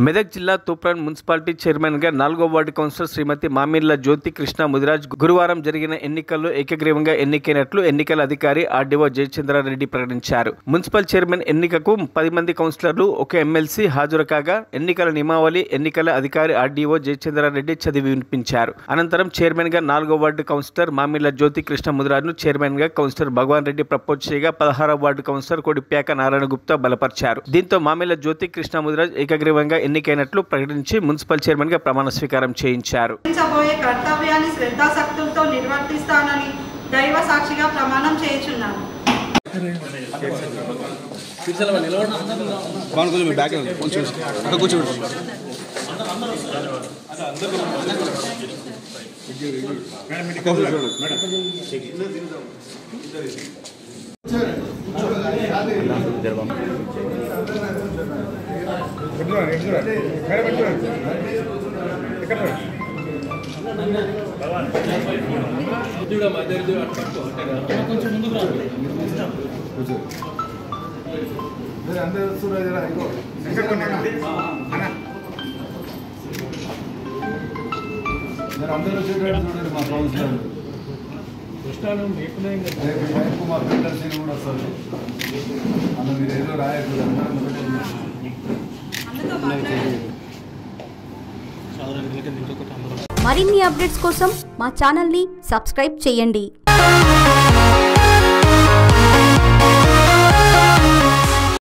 మెదక్ జిల్లా తూప్రాన్ మున్సిపాలిటీ చైర్మన్గా 4వ వార్డు కౌన్సిలర్ శ్రీమతి మామిళ్ళ జ్యోతి కృష్ణ ముదిరాజ్ గురువారం జరిగిన ఎన్నికల్లో ఏకగ్రీవంగా ఎన్నికైనట్లు ఎన్నికల అధికారి ఆర్డీఓ జయచంద్రారెడ్డి ప్రకటించారు. మున్సిపల్ చైర్మన్ ఎన్నికకు 10 మంది కౌన్సిలర్లు, ఒక ఎమ్మెల్సీ హాజరు కాగా ఎన్నికల నియమావళి ఎన్నికల అధికారి ఆర్డీఓ జయచంద్రారెడ్డి చదివి వినిపించారు. అనంతరం చైర్మన్గా 4వ వార్డు కౌన్సిలర్ మామిళ్ళ జ్యోతి కృష్ణ ముదిరాజ్ను చైర్మన్గా కౌన్సిలర్ భగవాన్ రెడ్డి ప్రపోజ్ చేయగా 16వ వార్డు కౌన్సిలర్ కొడిప్యాక నారాయణ గుప్తా బలపరిచారు. దీంతో మామిళ్ళ జ్యోతి కృష్ణ ముదిరాజ్ ఏకగ్రీవంగా ఎన్నికైనట్లు ప్రకటించి మున్సిపల్ చైర్మన్ గా ప్రమాణ స్వీకారం చేయించారు. కర్తవ్యాన్ని శ్రద్ధాశక్తులతో నిర్వర్తిస్తానని దైవ సాక్షిగా ప్రమాణం చేయుచున్నాను. మరిన్ని అప్డేట్స్ కోసం మా ఛానల్ని సబ్స్క్రైబ్ చేయండి.